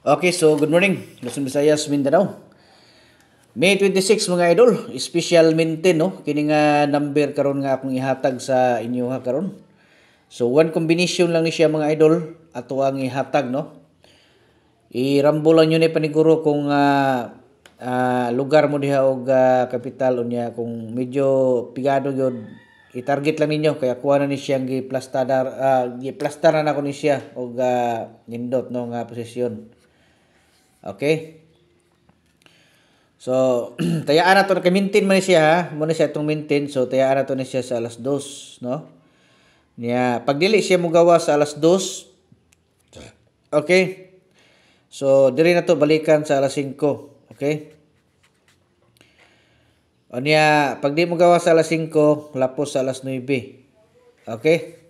Okay, so good morning, Luzon, Visayas, Mindanao. May 26 mga idol, special maintain no, kini nga number karon nga akong ihatag sa inyo ha karon. So one combination lang ni siya mga idol ato ang ihatag no. Irambo lang yun ni paniguro kung lugar mo diha og kapital unya kung medyo pigado gyud i-target lang ninyo kaya kuha na ni siyang giplastaran na ko ni siya og nindot no nga posisyon. Okay? So, tayaan na to naka-maintain man siya ha. Muna siya itong maintain. So, tayaan na to na siya sa alas 2, no? Niya, pag dili siya mo gawa sa alas 2, okay? So, diri na to balikan sa alas 5, okay? O niya, pag di mo gawa sa alas 5, lapos sa alas 9, okay?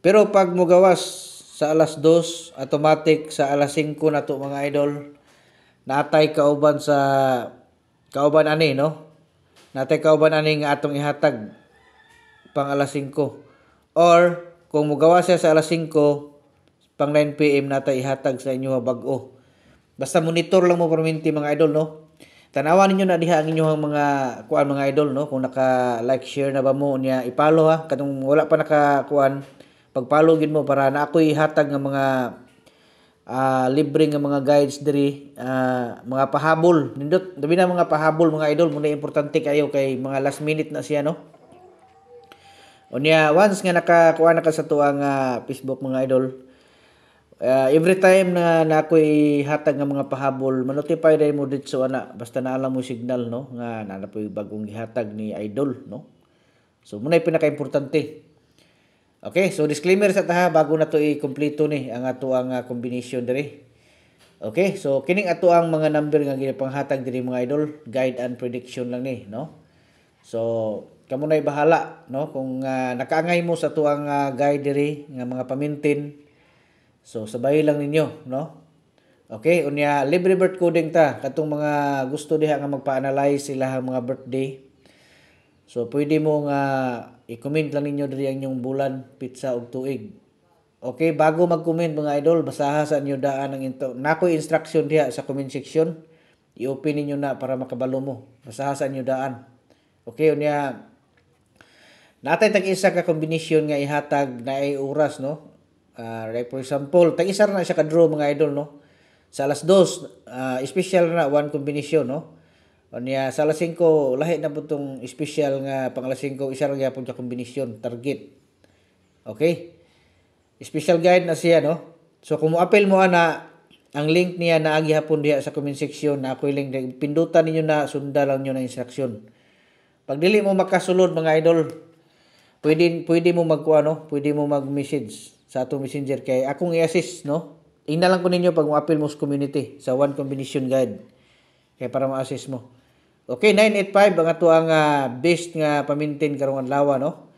Pero pag mo gawas sa alas 2, automatic sa alas 5 na to mga idol, natay kauban sa kauban ani no, natay kauban ani nga atong ihatag pang alas 5 or kung mogawa siya sa alas 5 pang 9 PM natay ihatag sa inyo bag-o. Basta monitor lang mo perminti mga idol no, tanawan ninyo na diha ang inyong mga kuan mga idol no, kung naka like share na ba mo niya ipalo ha, kadong wala pa naka kuan pagpalo gid mo para na ako'y hatag nga mga libre nga mga guides diri, mga pahabol nindot dabi na mga pahabol mga idol muna importante kayo kay mga last minute na siya no. Unya once nga nakakuha na ka sa tuang Facebook mga idol, every time na ako'y hatag nga mga pahabol manotify dai mo dito ana basta naalam mo signal no nga na po'y bagong gihatag ni idol no. So muna pinaka-importante. Okay, so disclaimer sa taha bago na to i-kompleto ni ang ato ang combination diri. Okay, so kining ato ang mga number nga ginapanghatag diri mga idol, guide and prediction lang ni, no? So, kamo nay bahala, no? Kung nakaangay mo sa ato ang guide diri nga mga pamintin. So, sabay lang ninyo, no? Okay, unya libre birth coding ta katong mga gusto diha nga magpa-analyze sila ang mga birthday. So, pwede mo nga i-comment lang ninyo diri ang inyong bulan, pizza ug tuig. Okay, bago mag-comment mga idol, basaha sa inyo daan ang nakoy instruction diha sa comment section. I-open ninyo na para makabalo mo. Basaha sa inyo daan. Okay, unya natay tag-isa ka combination nga ihatag na ay oras no. Like for example, tag-isa na siya ka draw mga idol no. Sa alas 2, special na one combination no. Unya sa alas 5 lahi na putong special nga pang alas 5 isa ra gyapon ka kombinasyon target. Okay? Special guide na siya no. So kung mo-appel mo ana ang link niya naagi hapon diha sa comment section na ako link pindutan ninyo na sunda lang niyo na instruction. Pag dili mo makasulod mga idol, pwede mo magkuha no, pwede mo mag-message sa atong messenger kay akong i-assist no. Ina lang ko ninyo pag mo-appel mo sa community sa one combination guide. Kaya para ma-assist mo. Okay, 985 ang ato ang best nga pamintin karong adlaw no.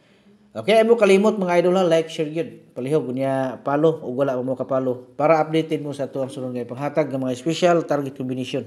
Okay, amo kalimot mga idol ha, like, share gyud. Palihog unya follow ug wala mo ka follow para updated mo sa ato ang sunod nga panghatag ng mga special target combination.